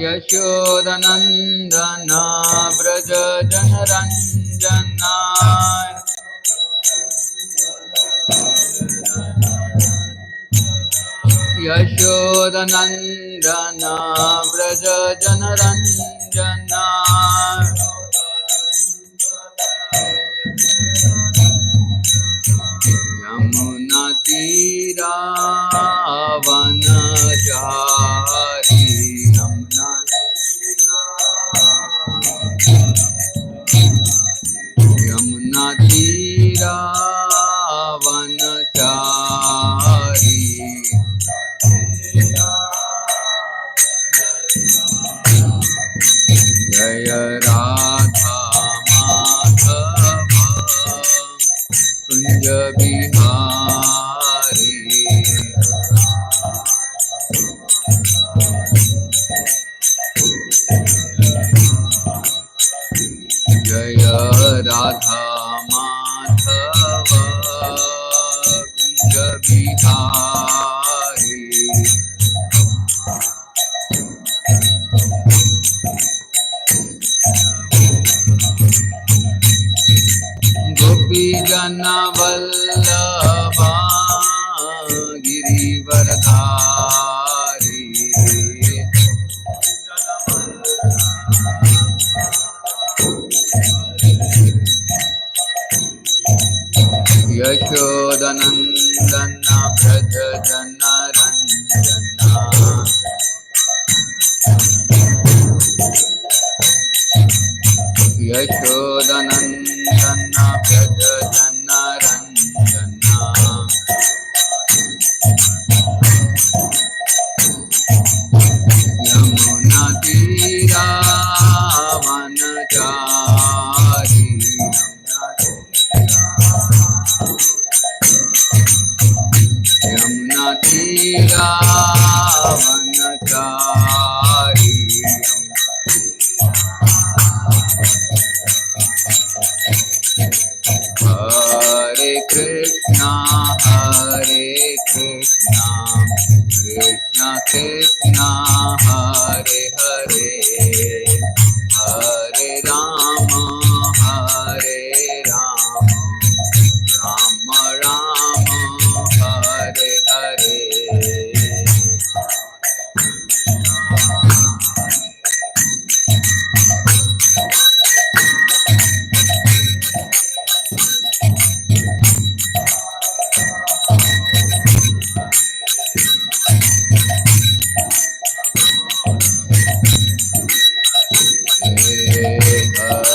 Yashodanandana Braja Janaranjana Yashodanandana Braja Janaranjana Yamuna Tira Vanachari Yamuna Tira Vanachari Jaya Radha Madhava Kunja Bihari Jaya Radha Madhava Kunja Bihari Gopi Jana Vallabha Girivardhari Yashodanandana Braja Janaranjana Yashodanandana Braja Janaranjana Yamuna Tira Vanachari Yamuna Tira Vanachari Hare Krishna Krishna Krishna Hare Hare Hare Rama Rama Rama Hare Hare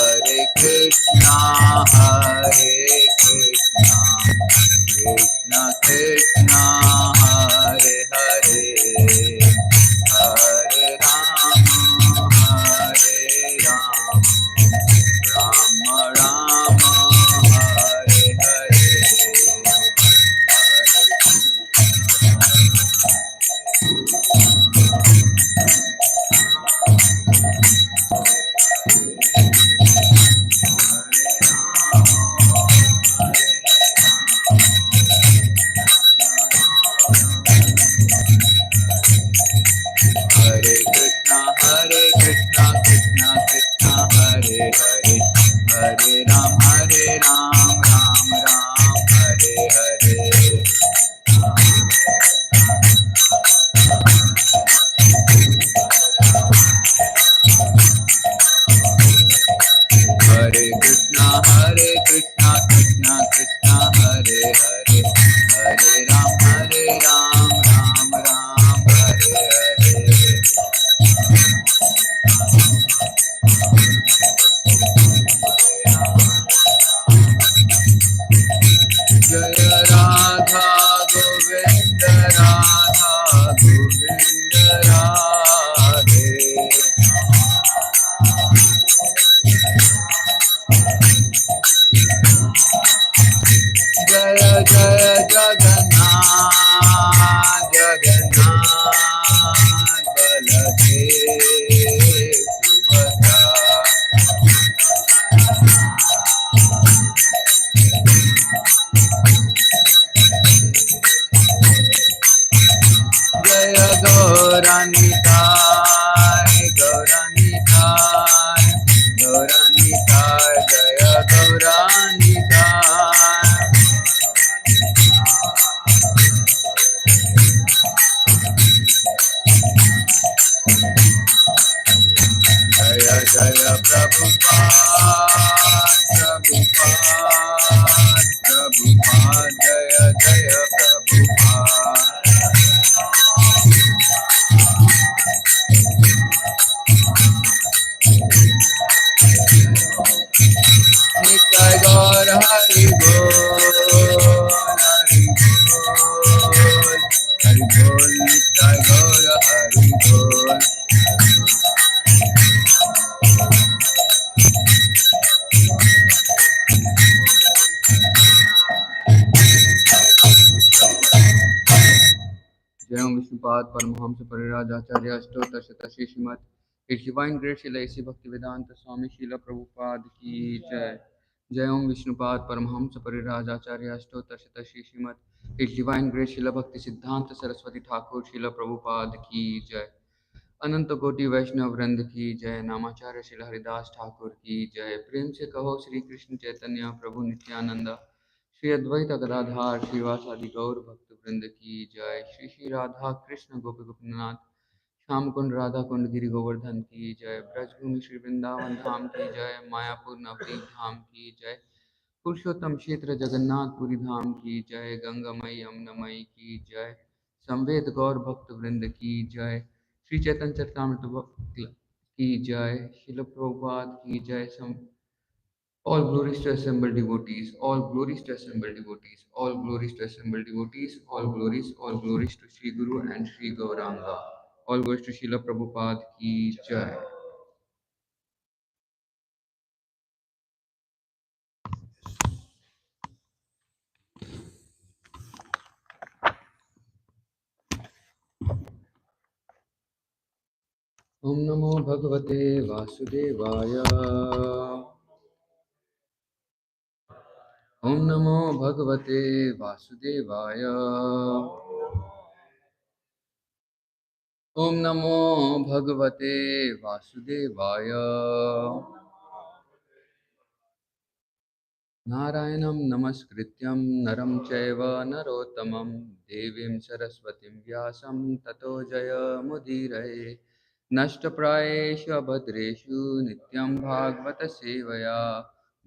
Hare Krishna Krishna Krishna Hare Hare Hare Rama Rama Rama Hare Hare Hare Krishna Krishna Krishna Hare Hare Hare Ram Ram Hare Hare Hare Krishna Krishna Krishna Hare Hare Hare Ram Ram Hare Hare Nitai Gaur Hari Bol, Hari Bol, Hari Bol, Nitai Gaur Hari Bol. Jai Om Vishnupad Paramahamsa Parirajacharya Astotra Shatashi Srimad His Divine Grace Srila A.C. Bhaktivedanta Swami Srila Prabhupada Ki Jai. Jai Om Vishnupad Paramahamsa Parirajacharya Astotra Shatashi Srimad His Divine Grace Srila Bhakti Siddhanta Saraswati Thakur Srila Prabhupada Ki Jai. अनंत कोटि वैष्णव वृंद की जय। नामाचार्य श्री हरिदास ठाकुर की जय। प्रेम से कहो श्री कृष्ण चैतन्य प्रभु नित्यानंद श्री अद्वैत गदाधार श्रीवासादि गौर भक्त वृंद की जय। श्री श्री राधा कृष्ण गोपी गोपीनाथ श्याम कुंड राधा कुंड गिरि गोवर्धन की जय। ब्रजभूमि श्री वृंदावन धाम की जय। मायापुर नवदीप धाम की जय। पुरुषोत्तम क्षेत्र जगन्नाथपुरी धाम की जय। गंगामयी यमुनामयी की जय। संवेद गौर भक्त वृंद की जय। श्री चैतन्य चरितामृत की जय। शिल प्रभुपाद की जय। All glories to assemble devotees, all glories to assemble devotees, all glories to assemble devotees, all glories to Sri Guru and Sri Gauranga. All glories to Srila Prabhupada ki jai. Om Namo Bhagavate Vasudevaya. Om Namo Bhagavate Vasudevaya. Om Namo Bhagavate Vasudevaya. नारायणं नमस्कृत्यं नरं चैव नरोत्तमं देवीं सरस्वतीं व्यासं ततो जयमुदीरये। नष्टप्रायेषु अभद्रेषु नित्यं भागवतसेवया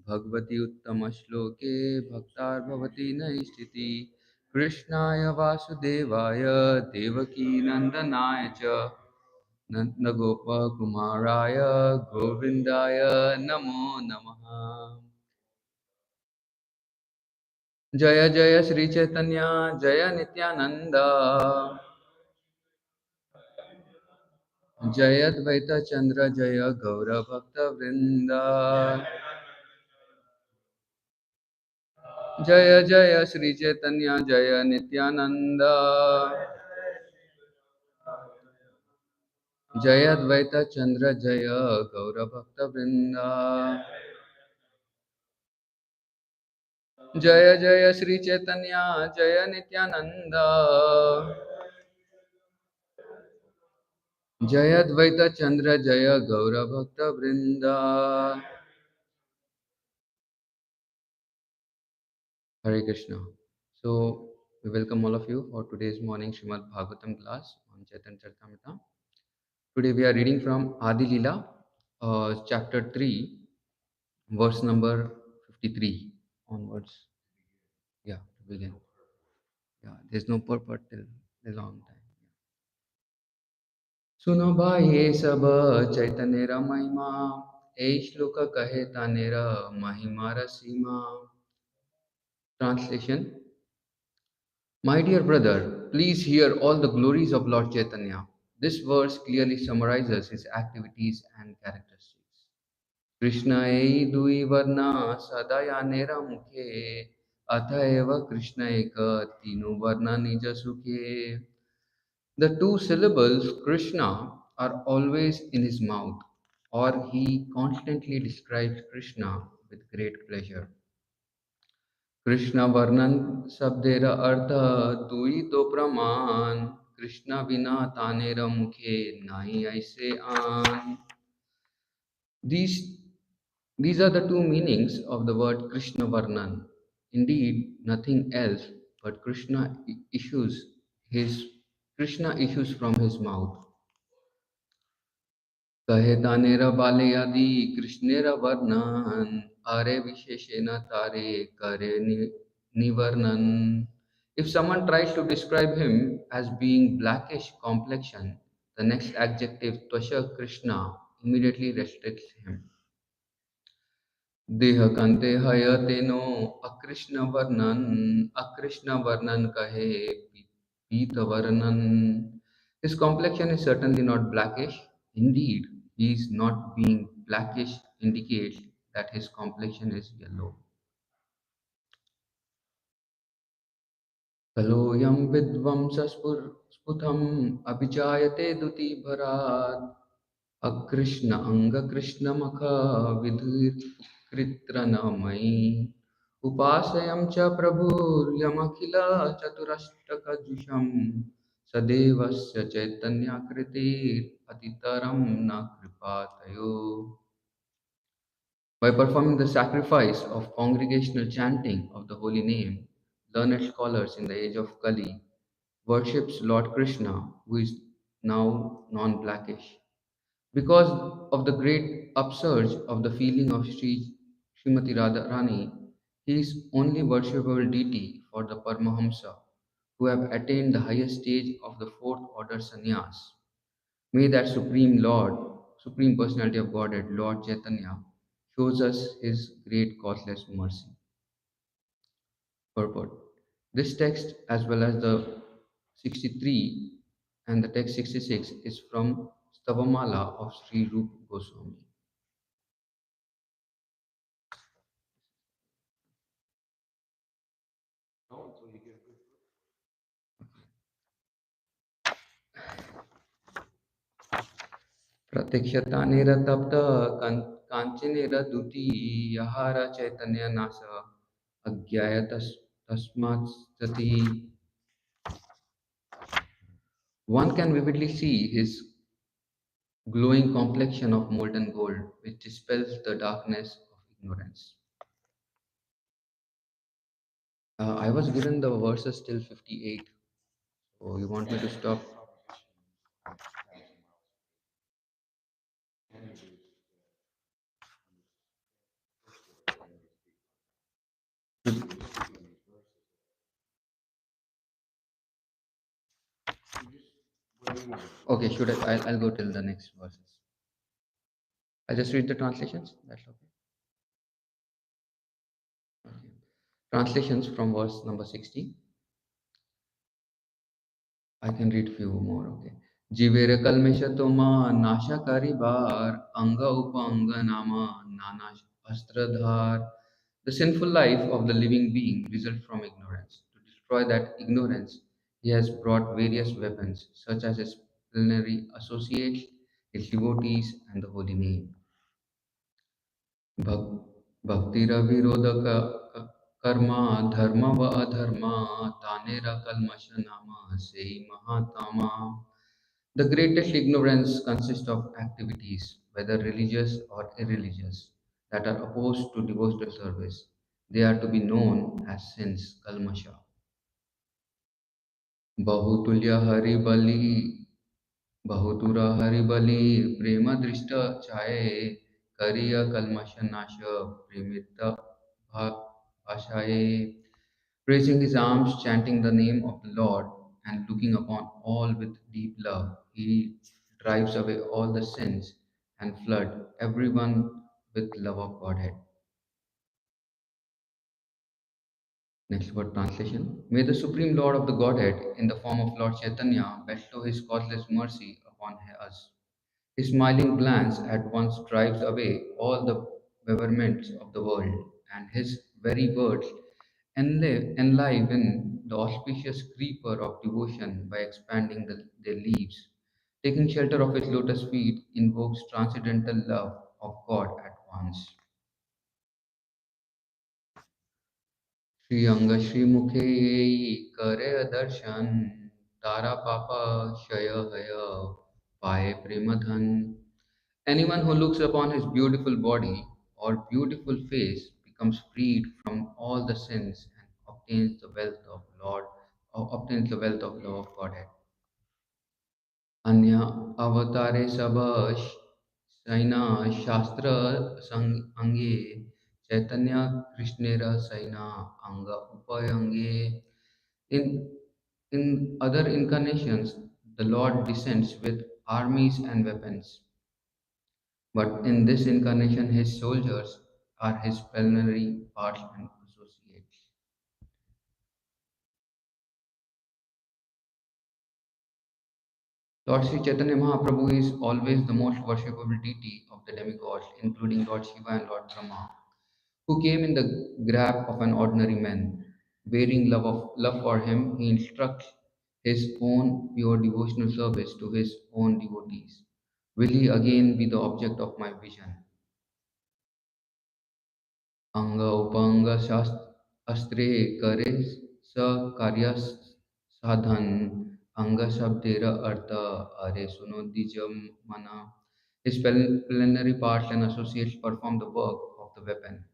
भगवती उत्तमश्लोके भक्तार्भवती नैष्ठिति। कृष्णाय वासुदेवाय देवकीनन्दनाय च नन्दगोपकुमाराय गोविन्दाय नमो नमः। जय जय श्री चैतन्य जय नित्यानंद जय अद्वैत चंद्र जय गौर भक्त वृंद। जय जय श्री चैतन्य जय नित्यानंद जय अद्वैत चंद्र जय गौर भक्त वृंद। जय जय श्री चैतन्य जय नित्यानंद जय अद्वैत चंद्र जय गौर भक्त वृंद। Hare Krishna. So we welcome all of you for today's morning Srimad Bhagavatam class on Caitanya-caritāmṛta. Today we are reading from Ādi-līlā, chapter 3, verse number 53 onwards. Yeah, to begin. Yeah, there's no purport till a long time. सुनो भाई ये सब चैतन्य रा महिमा ए श्लोक कहे तानेरा महिमा रसीमा. Translation. My dear brother, please hear all the glories of Lord Chaitanya. This verse clearly summarizes his activities and characteristics. Krishna ei dui varna sadaya nera mukhe athaeva Krishna eka tinu varna nija sukhe. The two syllables Krishna are always in his mouth, or he constantly describes Krishna with great pleasure. Krishna वर्णन शब्देर अर्थ दुई तो प्रमाण कृष्ण बिना तानेर मुखे नहीं ऐसे आन. These these are the two meanings of the word Krishna Varnan. Indeed, nothing else but issues from his mouth. कहे दानेर बाले आदि कृष्णेर वर्णन आरे विशेषेण तारे करे निवर्णन. If someone tries to describe him as being blackish complexion, the next adjective Tvasha Krishna immediately restricts him. देह कंते हय तेनो अकृष्ण वर्णन कहे पीत वर्णन. His complexion is certainly not blackish. Indeed, he is not being blackish indicates that his complexion is yellow. कलोयं विद्वंसस्फुटम् अभिजायते दुतिभरात् अकृष्ण अङ्गकृष्णमख विधुकृत्रनमयि उपासयं च प्रभुर्यमखिल चतुरष्टकजुषं सदेवस्य चैतन्याकृतिरतितरं न कृपातयो. By performing the sacrifice of congregational chanting of the holy name, learned scholars in the age of Kali worships Lord Krishna, who is now non-blackish. Because of the great upsurge of the feeling of Srimati Radharani, he is only worshipable deity for the Paramahamsa, who have attained the highest stage of the fourth order sannyas. May that Supreme Lord, Supreme Personality of Godhead, Lord Chaitanya, shows us his great causeless mercy. Purport. This text, as well as the 63 and the text 66, is from Stavamala of Sri Rup Goswami. प्रत्यक्षता निरतप्त कांचनेर दुति यहार चैतन्य नास अज्ञाय तस्मात् सति. One can vividly see his glowing complexion of molten gold, which dispels the darkness of ignorance. I was given the verses till 58. So you want me to stop? Okay, should I? I'll go till the next verses. I'll just read the translations. That's okay. Okay. Translations from verse number 60. I can read few more. Okay. Jivere kalmesha toma nasha karibar anga upanga nama nana astradhar. The sinful life of the living being results from ignorance. To destroy that ignorance, he has brought various weapons, such as his plenary associates, his devotees, and the holy name. भक्तिरविरोधक Karma धर्म व अधर्म तानेरा कल्मष नाम से महात्मा. The greatest ignorance consists of activities, whether religious or irreligious, that are opposed to devotional service. They are to be known as sins, kalmasha. Bahutulya hari bali बहुतुरा हरिबली प्रेम दृष्ट चाये करिय कल्मष नाश प्रेमित भाषाये. Raising his arms, chanting the name of the Lord, and looking upon all with deep love, he drives away all the sins and flood everyone with love of Godhead. Next word translation. May the Supreme Lord of the Godhead, in the form of Lord Chaitanya, bestow his causeless mercy upon us. His smiling glance at once drives away all the bewilderments of the world, and his very words enliven the auspicious creeper of devotion by expanding their leaves. Taking shelter of his lotus feet invokes transcendental love of God at once. Shri Anga Shri Mukhe Kare Darshan Tara Papa Shaya Haya Paye Premadhan. Anyone who looks upon his beautiful body or beautiful face becomes freed from all the sins and obtains the wealth of Lord or obtains the wealth of love of Godhead. Anya avatare sabash Saina Shastra Ange Chaitanya Krishnera Saina Anga Upayange. In, in other incarnations, the Lord descends with armies and weapons. But in this incarnation, his soldiers are his plenary parts and associates. Lord Sri Chaitanya Mahaprabhu is always the most worshipable deity of the demigods, including Lord Shiva and Lord Brahma, who came in the garb of an ordinary man. Bearing love for him, he instructs his own pure devotional service to his own devotees. Will he again be the object of my vision? अंग उपांग अस्त्रे करे स कार्य साधन अंग शब्देर अर्थ अरे सुनो द्विज mana. His plenary parts and associates perform the work of the weapon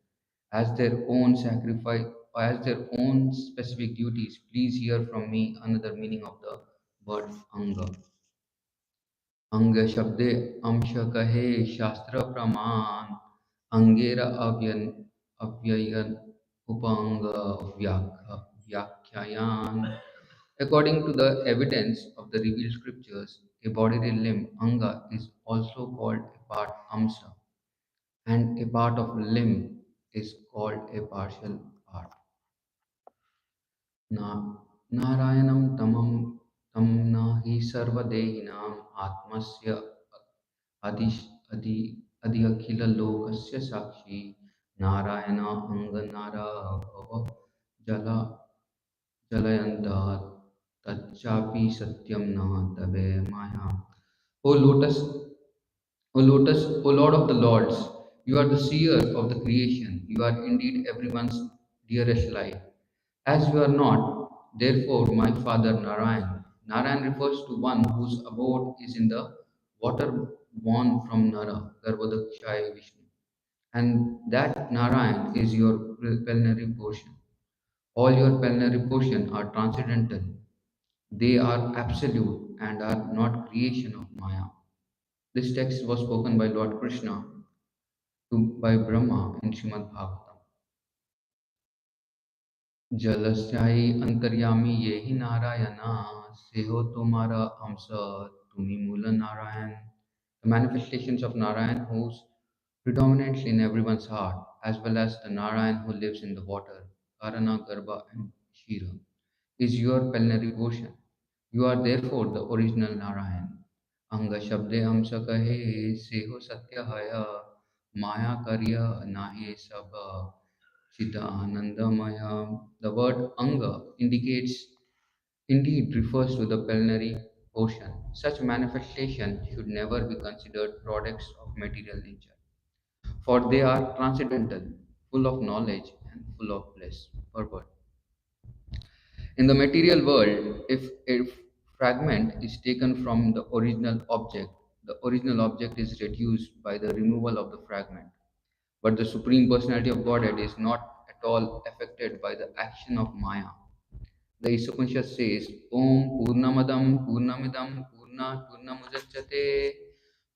as their own sacrifice, as their own specific duties. Please hear from me another meaning of the word anga. अंग शब्दे अंश कहे शास्त्र प्रमाण अंगेर अव्ययन upang व्याख्यायान. According to the evidence of the revealed scriptures, a bodily limb anga is also called a part amsa, and a part of limb is called a partial part. ना नारायणं तमं तं न हि सर्वदेहिनाम् आत्मस्य अधि अधि अधि अखिललोकस्य साक्षी नारायण अङ्गनाराभव जल जलयन्तात् तच्चापि सत्यं न तवे माया. O lotus, O lotus, O Lord of the Lords, you are the seer of the creation. You are indeed everyone's dearest light. As you are not, therefore, my father Narayan. Narayan refers to one whose abode is in the water born from Nara, Garbhodakshaya Vishnu. And that Narayan is your plenary portion. All your plenary portion are transcendental. They are absolute and are not creation of Maya. This text was spoken by Lord Krishna by Brahma in Srimad Bhagavatam. जलस्यायी अंतर्यामी ये ही नारायणा से हो तुम्हारा अंश तुम्ही मूल Narayan. The manifestations of Narayan who's predominantly in everyone's heart, as well as the Narayan who lives in the water, Karana, Garbha, and Shira, is your plenary portion. You are therefore the original Narayan. Anga Shabde Amsa Kahe Seho Satya Haya Maya Karya Nahe Sab Chita Anandamaya. The word Anga indicates indeed refers to the plenary portion. Such manifestation should never be considered products of material nature, for they are transcendental, full of knowledge and full of bliss. Purport. In the material world, if a fragment is taken from the original object is reduced by the removal of the fragment. But the Supreme Personality of Godhead is not at all affected by the action of Maya. The Upanishad says, Om Purnamadam Purnamidam Purnat Purnamujachyate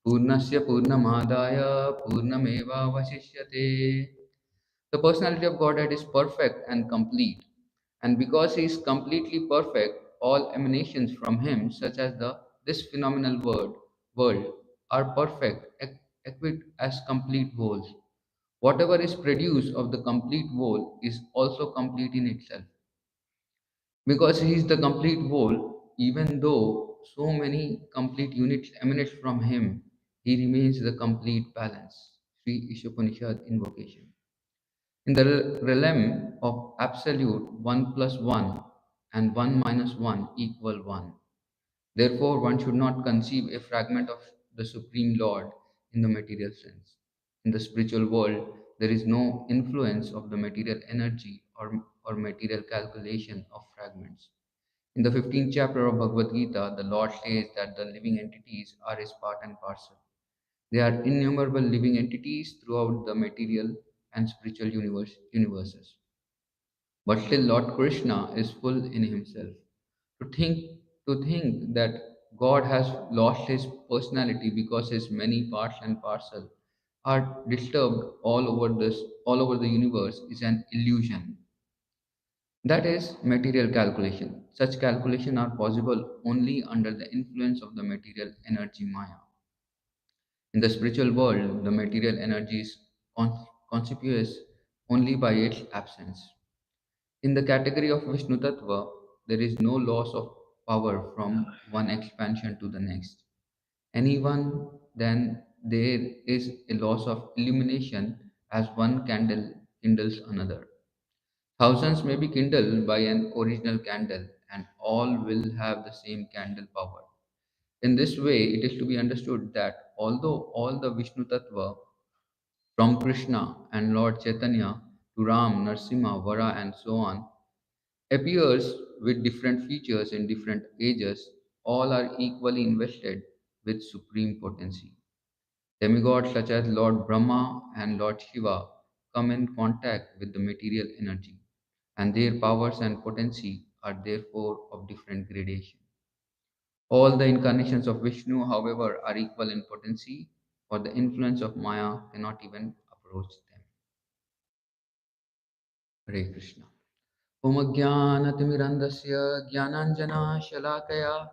Purnasya Purnamadaya Purnameva Vasishyate. The personality of Godhead is perfect and complete, and because he is completely perfect, all emanations from him, such as this phenomenal world, are perfect, equipped as complete wholes. Whatever is produced of the complete whole is also complete in itself. Because he is the complete whole, even though so many complete units emanate from him, he remains the complete balance. Sri Ishopanishad Invocation. In the realm of absolute 1 plus 1 and 1 minus 1 equal 1. Therefore, one should not conceive a fragment of the Supreme Lord in the material sense. In the spiritual world, there is no influence of the material energy or material calculation of fragments. In the 15th chapter of Bhagavad Gita, the Lord says that the living entities are his part and parcel. There are innumerable living entities throughout the material and spiritual universes. But still Lord Krishna is full in himself. To think that God has lost his personality because his many parts and parcel are disturbed all over the universe is an illusion. That is material calculation. Such calculation are possible only under the influence of the material energy Maya. In the spiritual world, the material energy is conspicuous only by its absence. In the category of Vishnu Tattva, there is no loss of power from one expansion to the next. Anyone, then there is a loss of illumination as one candle kindles another. Thousands may be kindled by an original candle, and all will have the same candle power. In this way, it is to be understood that although all the Vishnu Tattva, from Krishna and Lord Chaitanya to Ram, Narsimha, Vara, and so on, appears with different features in different ages, all are equally invested with supreme potency. Demigods such as Lord Brahma and Lord Shiva come in contact with the material energy, and their powers and potency are therefore of different gradation. All the incarnations of Vishnu, however, are equal in potency, for the influence of Maya cannot even approach them. Hare Krishna. Om Jnanatimirandasya Jnananjana Shalakaya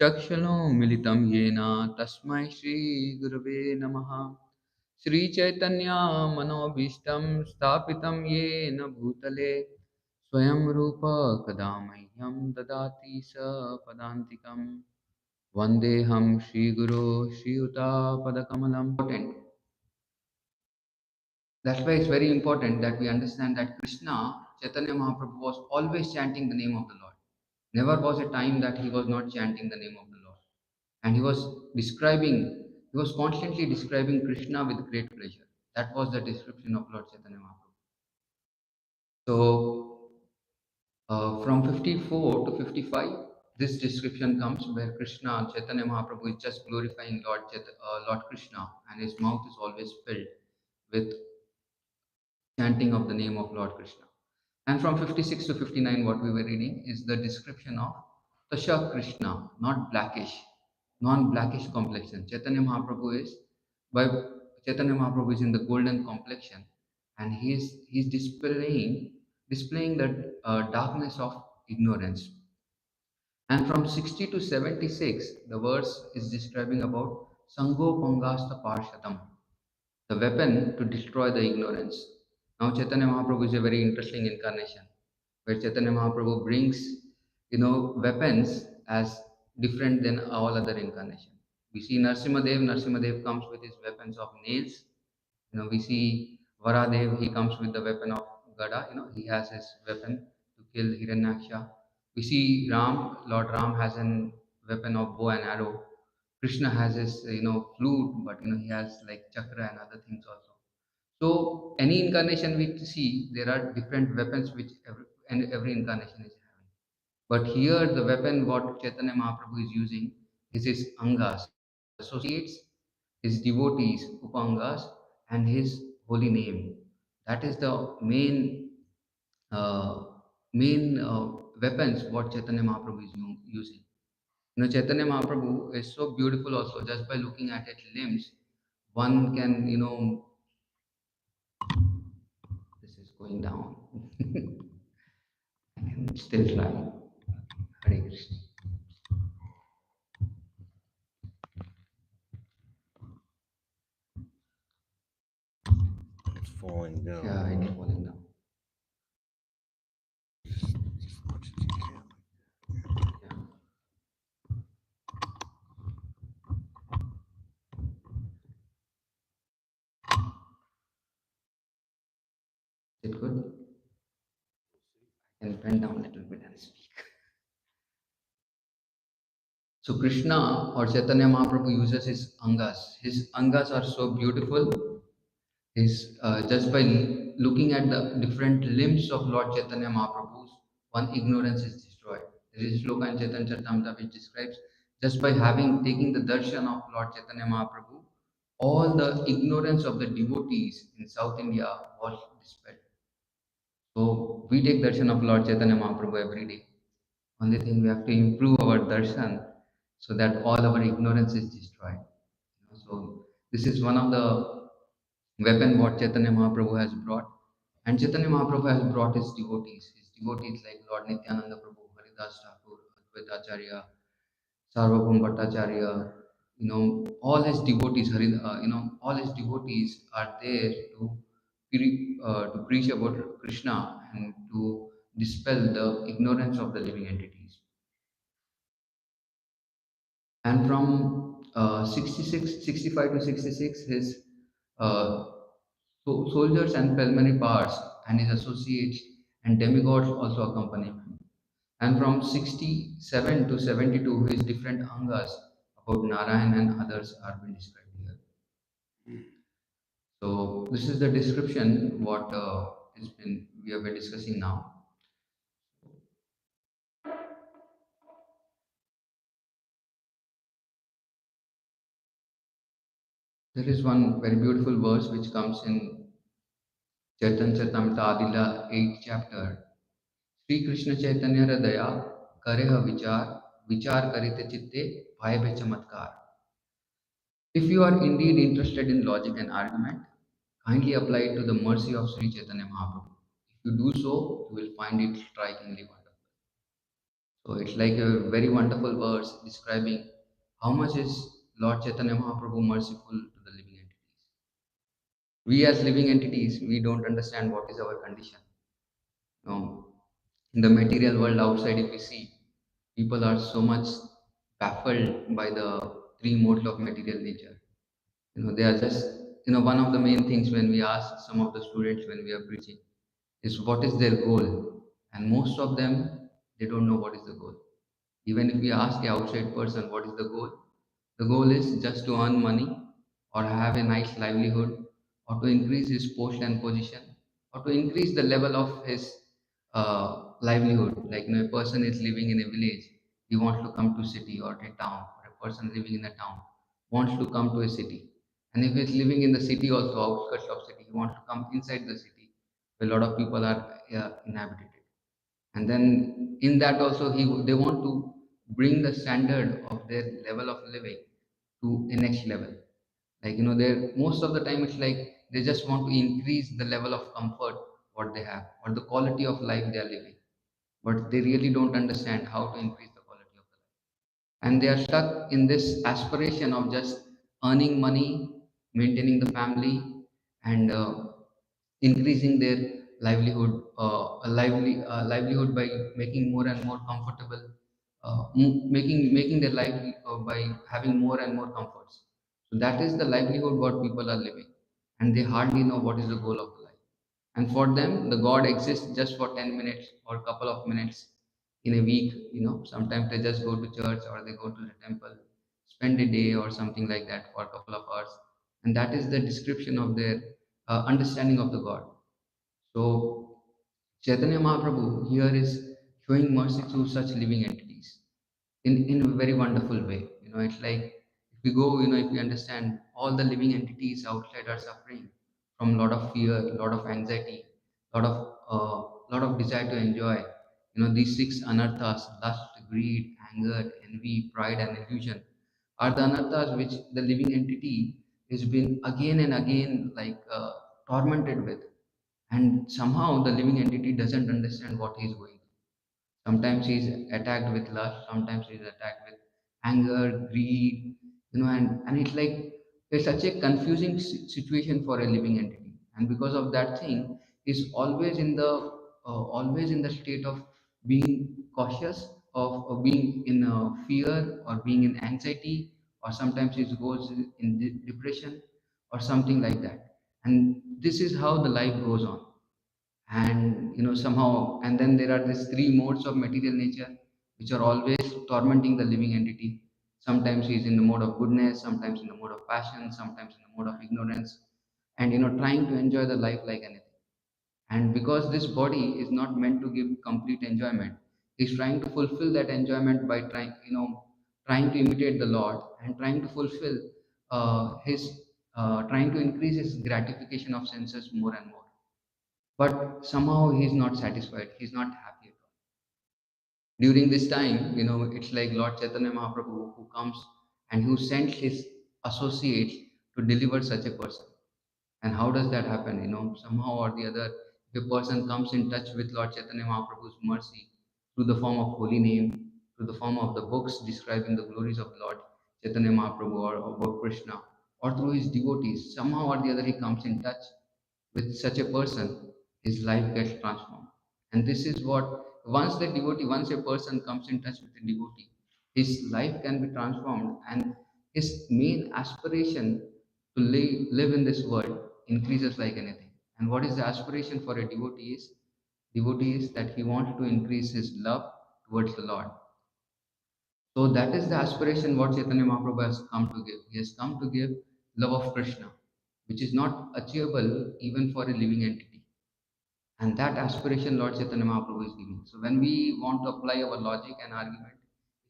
Chakshalo Militam Yena Tasmai Shri Gurave Namaha Shri Chaitanya Manobishtam Stapitam Yena Bhutale Swayam Rupa Kadamahyam Dadati Sa Padantikam Vandeham Shri Guru Shri Uta Padakamalam. That's why it's very important that we understand that Krishna, Chaitanya Mahaprabhu, was always chanting the name of the Lord. Never was a time that he was not chanting the name of the Lord. And he was constantly describing Krishna with great pleasure. That was the description of Lord Chaitanya Mahaprabhu. So, from 54 to 55, this description comes where Krishna, Chaitanya Mahaprabhu, is just glorifying Lord Krishna, and his mouth is always filled with chanting of the name of Lord Krishna. And from 56 to 59, what we were reading is the description of Tasha Krishna, not blackish, non-blackish complexion. By Chaitanya Mahaprabhu is in the golden complexion, and he's displaying the darkness of ignorance. And from 60 to 76, the verse is describing about Sango Pangasta Parshatam, the weapon to destroy the ignorance. Now Chaitanya Mahaprabhu is a very interesting incarnation, where Chaitanya Mahaprabhu brings, weapons as different than all other incarnation. We see Narsimhadev comes with his weapons of nails. We see Varadev, he comes with the weapon of Gada. He has his weapon to kill Hiranyaksha. We see Lord Ram has an weapon of bow and arrow. Krishna has his, flute, but he has like chakra and other things also. So any incarnation we see, there are different weapons which every incarnation is having. But here, the weapon what Chaitanya Mahaprabhu is using is his angas, associates his devotees, upangas, and his holy name. That is the uh, main weapons what Chaitanya Mahaprabhu is using. Chaitanya Mahaprabhu is so beautiful also. Just by looking at its limbs, one can, this is going down. I can still try. Hare Krishna. It's falling down. Yeah, it's falling down. Just as much as you can. Yeah. Is it good? I can bend down a little bit and speak. So Krishna or Chaitanya Mahaprabhu uses his angas. His angas are so beautiful. His just by looking at the different limbs of Lord Chaitanya Mahaprabhu's, one ignorance is destroyed. There is a shloka in Caitanya-caritāmṛta which describes just by taking the darshan of Lord Chaitanya Mahaprabhu, all the ignorance of the devotees in South India was dispelled. So we take darshan of Lord Chaitanya Mahaprabhu every day. Only thing we have to improve our darshan so that all our ignorance is destroyed. So this is one of the weapon what Chaitanya Mahaprabhu has brought. And Chaitanya Mahaprabhu has brought his devotees like Lord Nityananda Prabhu, Haridas Thakur, Advaita Acharya, Sarvabhaum Bhattacharya, all his devotees, all his devotees are there to preach about Krishna and to dispel the ignorance of the living entities. And from 65 to 66, his uh, soldiers and pulmonary powers and his associates and demigods also accompany him. And from 67 to 72, his different angas about Narayan and others are being described here. So this is the description what we have been discussing now. There is one very beautiful verse which comes in Caitanya-caritāmṛta Ādi-līlā 8th chapter. Sri Krishna Chaitanya Hridaya Kareha Vichar Vichar Karite Chitte Bhaibe Chamatkar. If you are indeed interested in logic and argument, kindly apply it to the mercy of Sri Chaitanya Mahaprabhu. If you do so, you will find it strikingly wonderful. So it's like a very wonderful verse describing how much is Lord Chaitanya Mahaprabhu merciful to the living entities. We as living entities, we don't understand what is our condition. In the material world outside, if we see, people are so much baffled by the three modes of material nature. They are just, one of the main things when we ask some of the students when we are preaching is what is their goal, and most of them, they don't know what is the goal. Even if we ask a outside person what is the goal is just to earn money or have a nice livelihood or to increase his post and position or to increase the level of his livelihood. Like, a person is living in a village, he wants to come to city or a town, or a person living in a town wants to come to a city. And if he's living in the city also, outskirts of city, he wants to come inside the city where a lot of people are inhabited. And then in that also they want to bring the standard of their level of living to a next level. Like, they most of the time it's like they just want to increase the level of comfort what they have or the quality of life they are living, but they really don't understand how to increase the quality of the life, and they are stuck in this aspiration of just earning money, maintaining the family, and increasing their livelihood by making more and more comfortable, making their life by having more and more comforts. So that is the livelihood what people are living, and they hardly know what is the goal of the life. And for them, the God exists just for 10 minutes or a couple of minutes in a week. Sometimes they just go to church or they go to the temple, spend a day or something like that for a couple of hours, and that is the description of their understanding of the God. So Chaitanya Mahaprabhu here is showing mercy to such living entities in a very wonderful way. It's like if we go, if we understand all the living entities outside are suffering from a lot of fear, a lot of anxiety, lot of desire to enjoy. These six anarthas: lust, greed, anger, envy, pride, and illusion, are the anarthas which the living entity has been again and again tormented with, and somehow the living entity doesn't understand what he is going through. Sometimes he is attacked with lust, sometimes he is attacked with anger, greed, and it's like it's such a confusing situation for a living entity. And because of that thing, he's always in the state of being cautious, of being in fear or being in anxiety, or sometimes he goes in depression or something like that. And this is how the life goes on. And somehow, and then there are these three modes of material nature which are always tormenting the living entity. Sometimes he is in the mode of goodness, sometimes in the mode of passion, sometimes in the mode of ignorance, and trying to enjoy the life like anything. And because this body is not meant to give complete enjoyment, he's trying to fulfill that enjoyment by trying to imitate the Lord and trying to fulfill his trying to increase his gratification of senses more and more. But somehow he's not satisfied, he's not happy at all. During this time, it's like Lord Chaitanya Mahaprabhu who comes and who sent his associates to deliver such a person. And how does that happen? Somehow or the other, if a person comes in touch with Lord Chaitanya Mahaprabhu's mercy through the form of holy name, through the form of the books describing the glories of Lord Chaitanya Mahaprabhu or about Krishna, or through his devotees, somehow or the other he comes in touch with such a person, his life gets transformed. And this is what, once a person comes in touch with a devotee, his life can be transformed, and his main aspiration to live in this world increases like anything. And what is the aspiration for a devotee is? Devotee is that he wants to increase his love towards the Lord. So that is the aspiration what Chaitanya Mahaprabhu has come to give. He has come to give love of Krishna, which is not achievable even for a living entity. And that aspiration Lord Chaitanya Mahaprabhu is giving. So when we want to apply our logic and argument,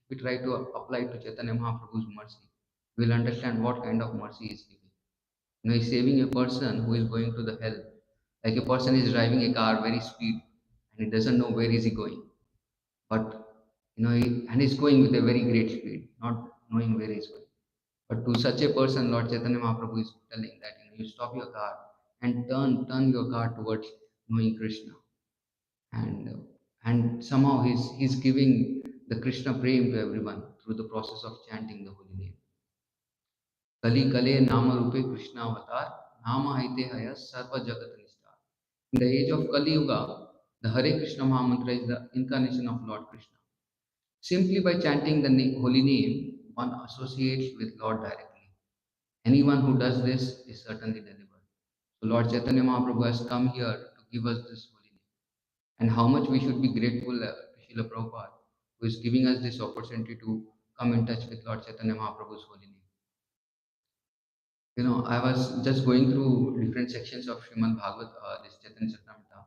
if we try to apply to Chaitanya Mahaprabhu's mercy, we will understand what kind of mercy he is giving. He's saving a person who is going to the hell. Like a person is driving a car very speed and he doesn't know where is he going. But and he's going with a very great speed, not knowing where he's going. But to such a person, Lord Chaitanya Mahaprabhu is telling that you stop your car and turn your car towards knowing Krishna. And somehow he's giving the Krishna prem to everyone through the process of chanting the holy name. Kali Kale Nama Rupe Krishna Avatar Nama Haite Haya Sarva Jagat Nishtar. In the age of Kali Yuga, the Hare Krishna Mahamantra is the incarnation of Lord Krishna. Simply by chanting the holy name, one associates with Lord directly. Anyone who does this is certainly delivered. So Lord Chaitanya Mahaprabhu has come here to give us this holy name. And how much we should be grateful to Srila Prabhupada, who is giving us this opportunity to come in touch with Lord Chaitanya Mahaprabhu's holy name. I was just going through different sections of Srimad Bhagavad, this Caitanya-caritāmṛta.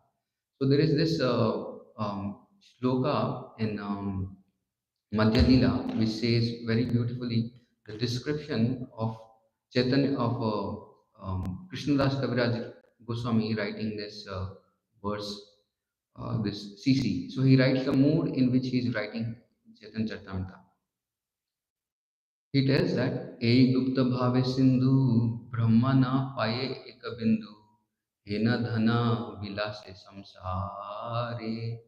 So there is this shloka in Ādi-līlā, which says very beautifully the description of Chaitanya of Krishnadas Kaviraj Goswami writing this verse, this CC. So he writes the mood in which he is writing Caitanya-caritāmṛta. He tells that Ei Gupta Bhave Sindhu Brahmana Paye Eka Bindu Hena Dhana Vilase Samsare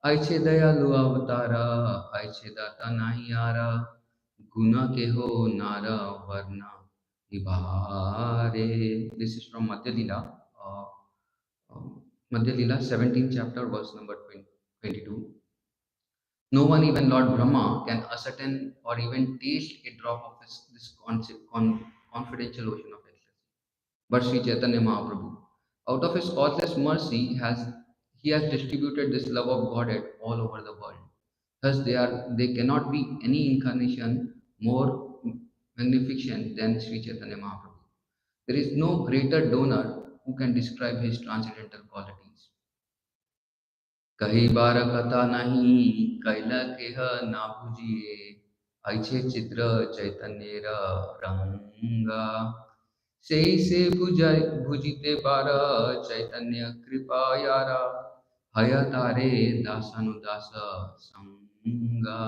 Aiche Dayalu Avatara Aiche Data Nahiyara Guna Keho Nara Varna Vibhare. This is from Ādi-līlā, Ādi-līlā 17th chapter, verse number 22. No one, even Lord Brahma, can ascertain or even taste a drop of this confidential ocean of ecstasy. But Sri Chaitanya Mahaprabhu, out of his causeless mercy, he has distributed this love of Godhead all over the world. Thus, they cannot be any incarnation more magnificent than Sri Chaitanya Mahaprabhu. There is no greater donor who can describe his transcendental qualities. कही बार कथा नहीं कैला केह ना भुजिए ऐछे चित्र चैतन्य रंगा से भुजिते बार चैतन्य कृपा यारा हय तारे दासानुदास संगा.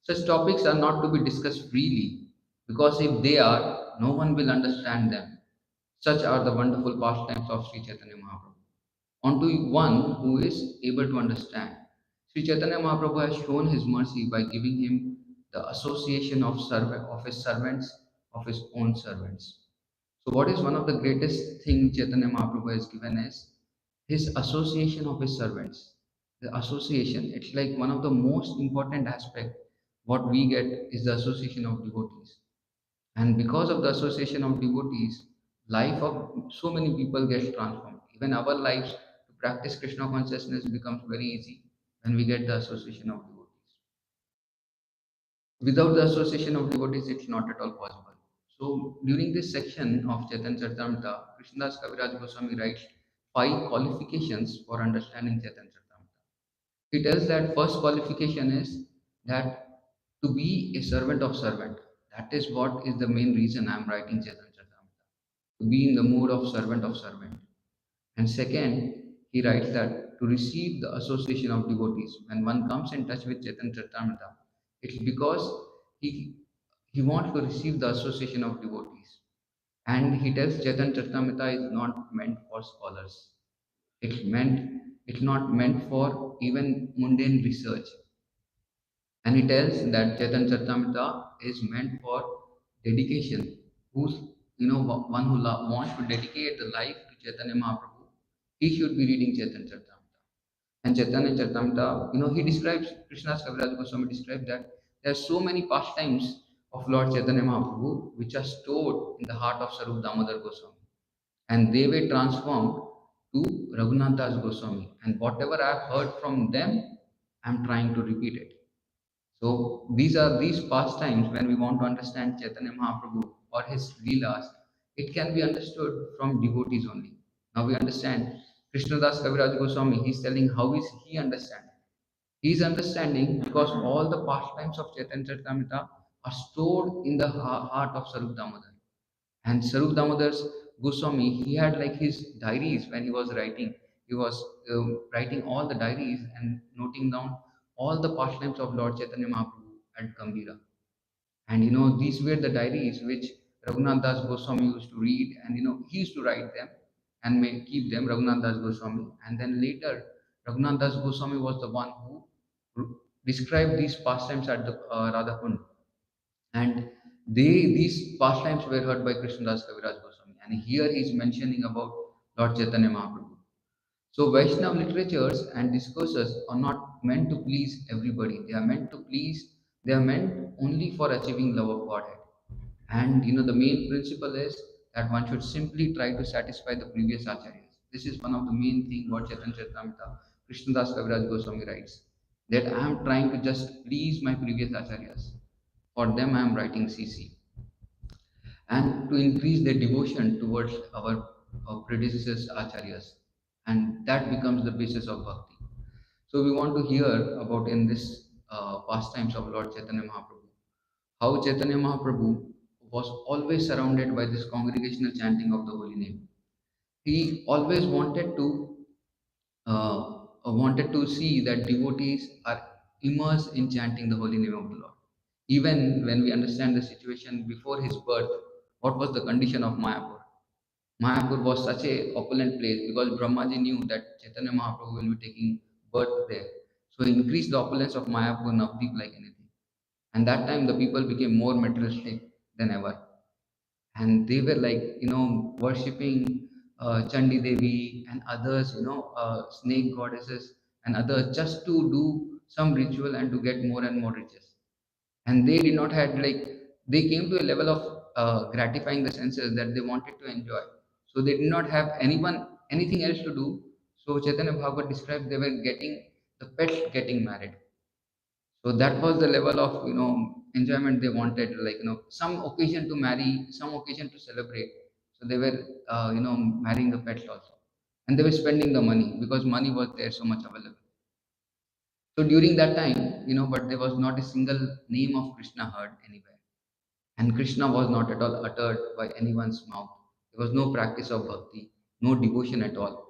Such topics are not to be discussed freely, because if they are, no one will understand them. Such are the wonderful pastimes of Sri Chaitanya Mahaprabhu. Onto one who is able to understand. Sri Chaitanya Mahaprabhu has shown his mercy by giving him the association of his servants, of his own servants. So what is one of the greatest thing Chaitanya Mahaprabhu has given is his association of his servants. The association, it's like one of the most important aspect what we get is the association of devotees. And because of the association of devotees, life of so many people gets transformed. Even our lives to practice Krishna consciousness becomes very easy when we get the association of devotees. Without the association of devotees, it's not at all possible. So during this section of Caitanya-caritāmṛta, Krishnadas Kaviraj Goswami writes 5 qualifications for understanding Caitanya-caritāmṛta. He tells that first qualification is that to be a servant of servant. That is what is the main reason I am writing Caitanya-caritāmṛta. To be in the mood of servant of servant. And second, he writes that to receive the association of devotees. When one comes in touch with Caitanya-caritāmṛta, it's because he he wants to receive the association of devotees. And he tells Caitanya-caritāmṛta is not meant for scholars. It's not meant for even mundane research. And he tells that Caitanya-caritāmṛta is meant for dedication. Who's one who wants to dedicate the life to Chaitanya Mahaprabhu, he should be reading Caitanya-caritāmṛta. And Caitanya-caritāmṛta, he describes, Krishna's Kaviraj Goswami describes that there are so many pastimes of Lord Chaitanya Mahaprabhu which are stored in the heart of Sarup Damodar Goswami, and they were transformed to Raghunath Das Goswami. And whatever I have heard from them, I am trying to repeat it. So these pastimes, when we want to understand Chaitanya Mahaprabhu or his Leelas, it can be understood from devotees only. Now we understand Krishnadas Kaviraj Goswami, he's telling how is he understanding. He is understanding because all the pastimes of Caitanya-caritāmṛta are stored in the heart of Sarup Damodar. And Sarup Damodar's Goswami, he had like his diaries when he was writing. He was writing all the diaries and noting down all the pastimes of Lord Chaitanya Mahaprabhu at Gambhira. And these were the diaries which Raghunath Das Goswami used to read, and he used to write them and keep them, Raghunath Das Goswami. And then later, Raghunath Das Goswami was the one who described these pastimes at the Radhakund. And these pastimes were heard by Krishnadas Kaviraj Goswami. And here he is mentioning about Lord Chaitanya Mahaprabhu. So Vaishnav literatures and discourses are not meant to please everybody. They are meant only for achieving love of Godhead. And the main principle is that one should simply try to satisfy the previous acharyas. This is one of the main things what Caitanya-caritāmṛta Krishnadas Kaviraj Goswami writes, that I am trying to just please my previous acharyas. For them I am writing CC. And to increase their devotion towards our predecessors acharyas. And that becomes the basis of bhakti. So we want to hear about in this pastimes of Lord Chaitanya Mahaprabhu, how Chaitanya Mahaprabhu was always surrounded by this congregational chanting of the holy name. He always wanted to see that devotees are immersed in chanting the holy name of the Lord. Even when we understand the situation before his birth, what was the condition of Mayapur? Mayapur was such a opulent place because Brahmaji knew that Chaitanya Mahaprabhu will be taking birth there. So he increased the opulence of Mayapur Navdeep like anything. And that time the people became more materialistic than ever. And they were like, worshipping Chandi Devi and others, snake goddesses and others just to do some ritual and to get more and more riches. And they did not had like, they came to a level of gratifying the senses that they wanted to enjoy. So they did not have anything else to do. So Chaitanya Bhagavat described they were getting the pets getting married. So that was the level of enjoyment they wanted, like some occasion to marry, some occasion to celebrate. So they were marrying the pets also, and they were spending the money because money was there so much available. So during that time, but there was not a single name of Krishna heard anywhere. And Krishna was not at all uttered by anyone's mouth. There was no practice of bhakti, no devotion at all.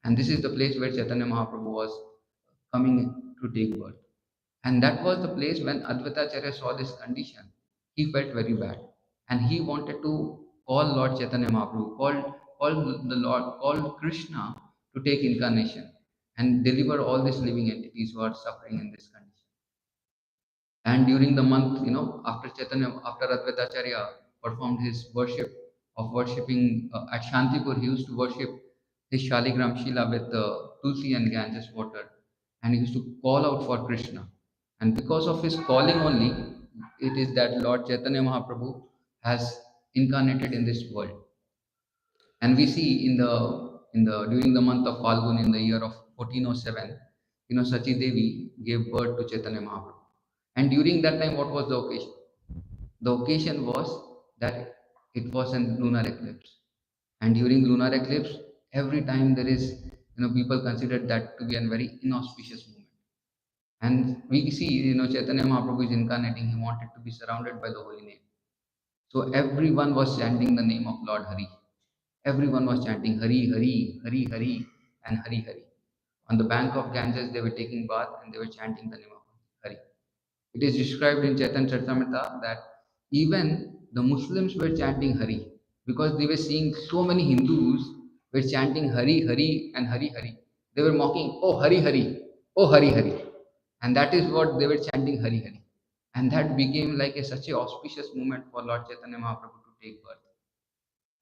And this is the place where Chaitanya Mahaprabhu was coming to take birth. And that was the place when Advaitacharya saw this condition. He felt very bad. And he wanted to call Lord Chaitanya Mahaprabhu, called Krishna to take incarnation and deliver all these living entities who are suffering in this condition. And during the month, after Advaitacharya performed his worshipping at Shantipur, he used to worship his Shaligram Shila with Tulsi and Ganges water, and he used to call out for Krishna. And because of his calling only, it is that Lord Chaitanya Mahaprabhu has incarnated in this world. And we see in the during the month of Falgun in the year of 1407, Sachi Devi gave birth to Chaitanya Mahaprabhu. And during that time, what was the occasion? The occasion was that it was a lunar eclipse. And during lunar eclipse, every time there is, people consider that to be a very inauspicious moment. And we see, Chaitanya Mahaprabhu is incarnating. He wanted to be surrounded by the holy name. So everyone was chanting the name of Lord Hari. Everyone was chanting Hari, Hari, Hari, Hari, and Hari, Hari. On the bank of Ganges, they were taking bath and they were chanting the name of Hari. It is described in Caitanya-caritāmṛta that even the Muslims were chanting Hari because they were seeing so many Hindus were chanting Hari, Hari, and Hari, Hari. They were mocking, oh Hari, Hari, oh Hari, Hari. And that is what they were chanting Hari, Hari. And that became like such a auspicious moment for Lord Chaitanya Mahaprabhu to take birth.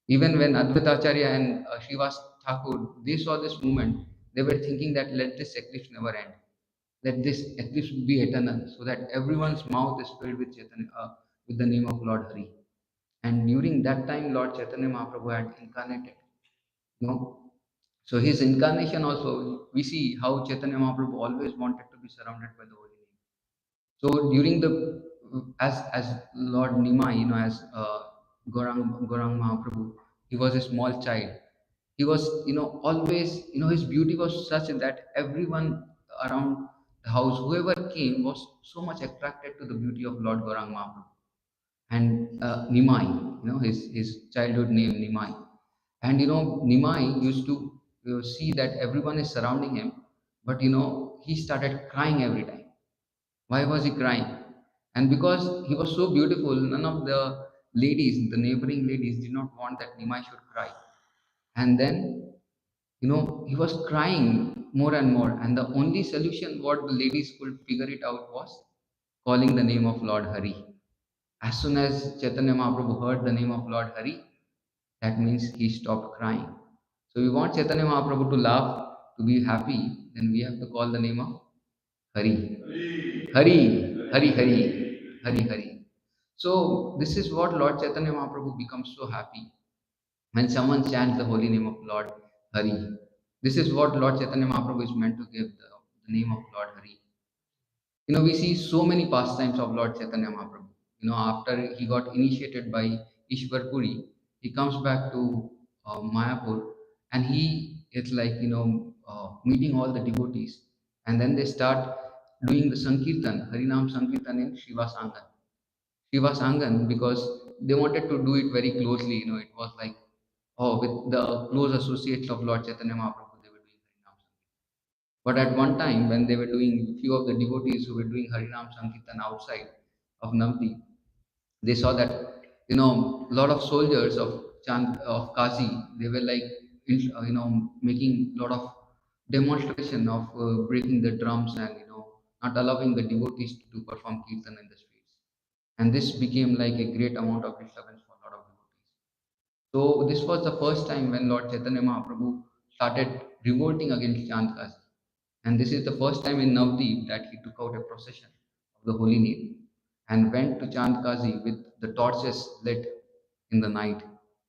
Even when Advaitacharya and Srivas Thakur, they saw this movement, they were thinking that let this eclipse never end. Let this eclipse be eternal, so that everyone's mouth is filled with Chaitanya, with the name of Lord Hari. And during that time, Lord Chaitanya Mahaprabhu had incarnated. You know, so his incarnation also, we see how Chaitanya Mahaprabhu always wanted to be surrounded by the holy name. So during the as Lord Nimai, as Gorang Mahaprabhu, he was a small child. He was, always, his beauty was such that everyone around the house, whoever came, was so much attracted to the beauty of Lord Gorang Mahaprabhu. And Nimai, his childhood name Nimai. And Nimai used to see that everyone is surrounding him, but he started crying every time. Why was he crying? And because he was so beautiful, none of the ladies, the neighboring ladies, did not want that Nimai should cry. And then, he was crying more and more. And the only solution what the ladies could figure it out was calling the name of Lord Hari. As soon as Chaitanya Mahaprabhu heard the name of Lord Hari, that means he stopped crying. So we want Chaitanya Mahaprabhu to laugh, to be happy, then we have to call the name of Hari. Hari, Hari, Hari, Hari, Hari. So this is what Lord Chaitanya Mahaprabhu becomes so happy when someone chants the holy name of Lord Hari. This is what Lord Chaitanya Mahaprabhu is meant to give the name of Lord Hari. We see so many pastimes of Lord Chaitanya Mahaprabhu. After he got initiated by Ishwar Puri, he comes back to Mayapur, and he is like, meeting all the devotees. And then they start doing the Sankirtan, Harinam Sankirtan in Shiva's Angan. Shiva's Angan, because they wanted to do it very closely. It was like, oh, with the close associates of Lord Chaitanya Mahaprabhu, they were doing Harinam Sankirtan. But at one time, when they were doing, few of the devotees who were doing Harinam Sankirtan outside of Navdi, they saw that, a lot of soldiers of of Kazi, they were like, making a lot of demonstration of breaking the drums and, not allowing the devotees to perform kirtan in the streets. And this became like a great amount of disturbance for a lot of devotees. So this was the first time when Lord Chaitanya Mahaprabhu started revolting against Chandkazi. And this is the first time in Navdeep that he took out a procession of the holy name and went to Chandkazi with the torches lit in the night.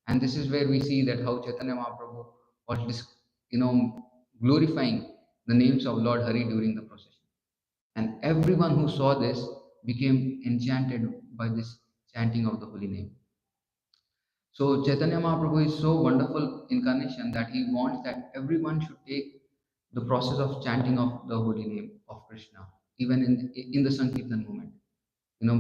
And this is where we see that how Chaitanya Mahaprabhu was, glorifying the names of Lord Hari during the procession. And everyone who saw this became enchanted by this chanting of the holy name. So Chaitanya Mahaprabhu is so wonderful incarnation that he wants that everyone should take the process of chanting of the holy name of Krishna, even in the Sankirtan movement,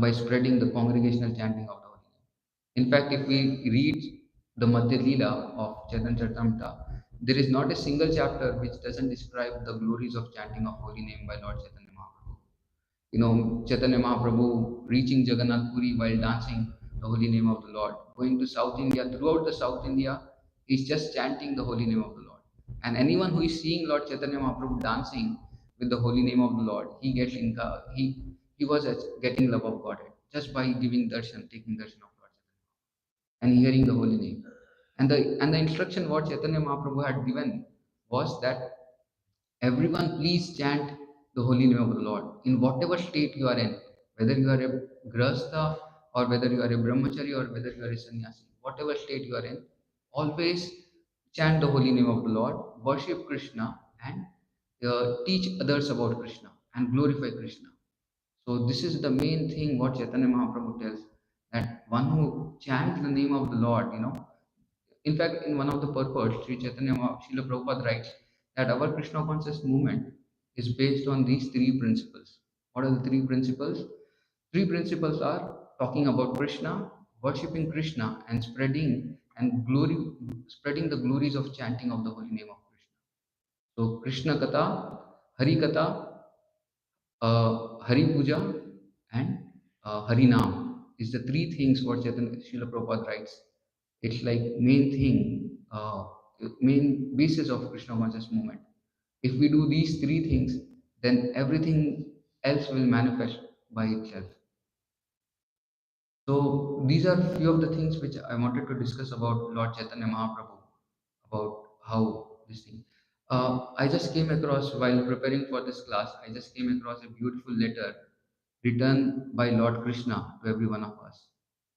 by spreading the congregational chanting of the holy name. In fact, if we read the Ādi-līlā of Caitanya-caritāmṛta, there is not a single chapter which doesn't describe the glories of chanting of holy name by Lord Chaitanya Mahaprabhu. Chaitanya Mahaprabhu reaching Jagannath Puri while dancing the holy name of the Lord. Going to South India, throughout the South India, he's just chanting the holy name of the Lord. And anyone who is seeing Lord Chaitanya Mahaprabhu dancing with the holy name of the Lord, he gets he was getting love of God just by giving darshan, taking darshan of Lord Chaitanya and hearing the holy name. And the instruction what Chaitanya Mahaprabhu had given was that everyone, please chant the holy name of the Lord in whatever state you are in, whether you are a grahastha or whether you are a brahmachari or whether you are a sannyasi, whatever state you are in, always chant the holy name of the Lord, worship Krishna, and teach others about Krishna and glorify Krishna. So this is the main thing what Chaitanya Mahaprabhu tells, that one who chants the name of the Lord, in fact, in one of the purports, Sri Chaitanya Srila Prabhupada writes that our Krishna conscious movement is based on these three principles. What are the three principles? Three principles are talking about Krishna, worshipping Krishna, and spreading the glories of chanting of the holy name of Krishna. So Krishna Katha, Hari Katha, Hari Puja, and Harinam is the three things what Chaitanya Srila Prabhupada writes. It's like main thing, main basis of Krishna conscious movement. If we do these three things, then everything else will manifest by itself. So these are few of the things which I wanted to discuss about Lord Chaitanya Mahaprabhu, about how this thing. I just came across while preparing for this class. I just came across a beautiful letter written by Lord Krishna to every one of us,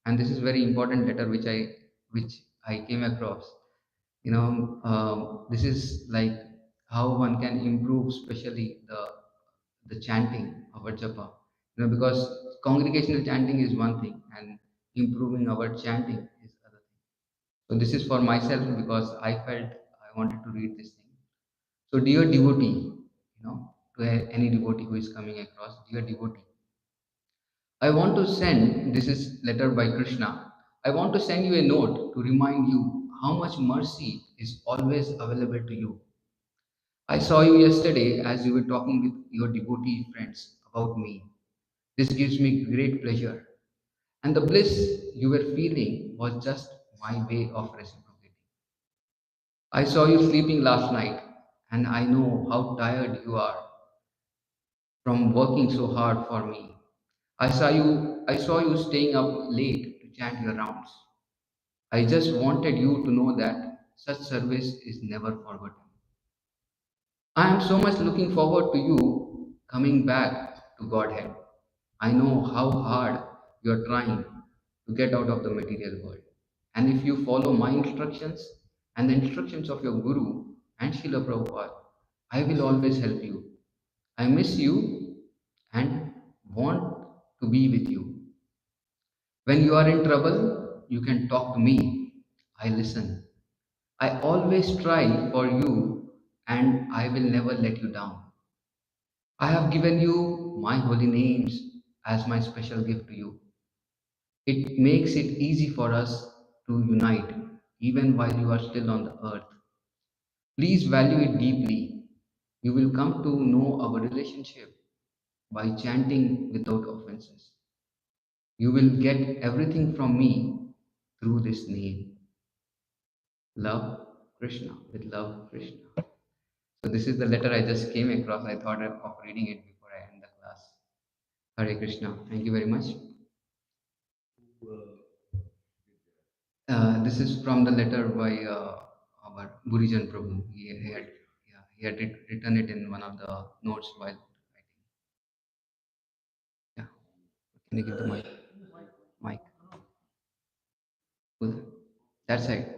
and this is very important letter which I came across. This is like how one can improve, especially the chanting of our japa. Because congregational chanting is one thing, and improving our chanting is other thing. So this is for myself because I felt I wanted to read this thing. So dear devotee, to any devotee who is coming across, dear devotee, I want to send, this is letter by Krishna. I want to send you a note to remind you how much mercy is always available to you. I saw you yesterday as you were talking with your devotee friends about me. This gives me great pleasure. And the bliss you were feeling was just my way of reciprocating. I saw you sleeping last night, and I know how tired you are from working so hard for me. I saw you staying up late to chant your rounds. I just wanted you to know that such service is never forgotten. I am so much looking forward to you coming back to Godhead. I know how hard you are trying to get out of the material world. And if you follow my instructions and the instructions of your Guru and Srila Prabhupada, I will always help you. I miss you and want to be with you. When you are in trouble, you can talk to me. I listen. I always try for you and I will never let you down. I have given you my holy names as my special gift to you. It makes it easy for us to unite even while you are still on the earth. Please value it deeply. You will come to know our relationship by chanting without offenses. You will get everything from me through this name. Love Krishna, with love Krishna. So this is the letter I just came across. I thought of reading it before I end the class. Hare Krishna. Thank you very much. This is from the letter by our Gurijan Prabhu. He had written it in one of the notes while writing. Yeah. Can you give the mic? Mic. Who's that side?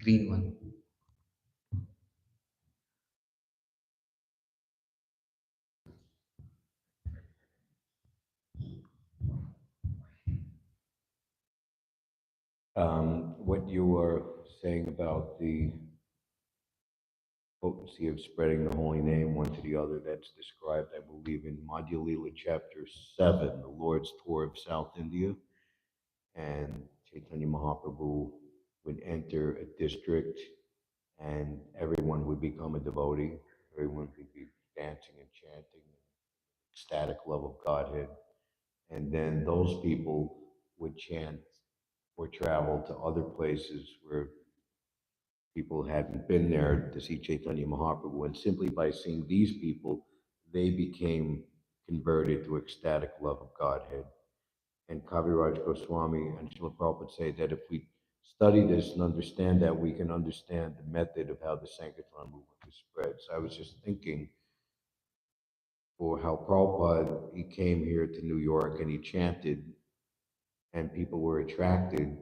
Green one. What you were saying about the potency of spreading the holy name one to the other, that's described, I believe, in Ādi-līlā chapter 7, the Lord's tour of South India. And Chaitanya Mahaprabhu would enter a district and everyone would become a devotee. Everyone would be dancing and chanting, ecstatic love of Godhead. And then those people would chant or travel to other places where people hadn't been there to see Chaitanya Mahaprabhu. And simply by seeing these people, they became converted to ecstatic love of Godhead. And Kaviraj Goswami and Srila Prabhupada say that if we study this and understand that, we can understand the method of how the Sankirtan movement was spread. So I was just thinking for how Prabhupada, he came here to New York and he chanted and people were attracted.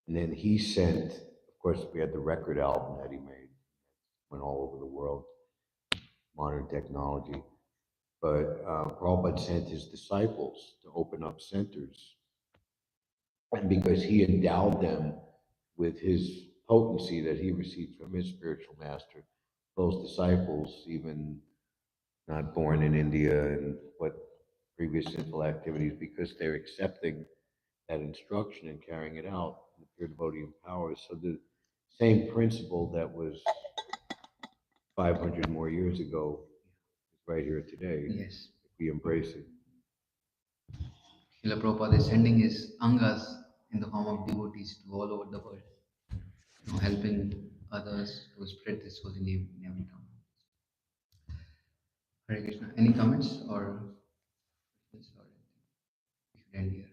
And then he sent, of course, we had the record album that he made, went all over the world, modern technology. But Prabhupada sent his disciples to open up centers. And because he endowed them with his potency that he received from his spiritual master, those disciples, even not born in India and what previous sinful activities, because they're accepting that instruction and carrying it out, the pure devotee empowers. So the same principle that was 500 more years ago is right here today. Yes. If we embrace it. Srila Prabhupada is sending his angas in the form of devotees to all over the world, helping others to spread this holy name in every town. Hare Krishna. Any comments or questions or anything? We should end here.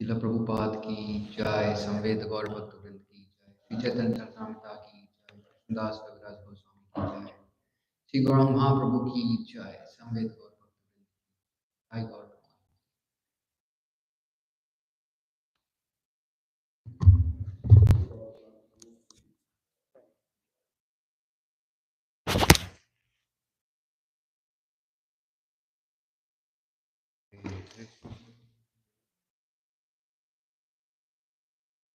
Srila Prabhupada ki jai, Samved Gaur Bhakta Vrind ki jai, Sri Caitanya-caritāmṛta ki jai, Krishnadas Kaviraj Goswami ki jai, Sri Gaurang Mahaprabhu ki jai, Samved Gaur Bhakta Vrind ki jai, Gaur. Hare Krishna.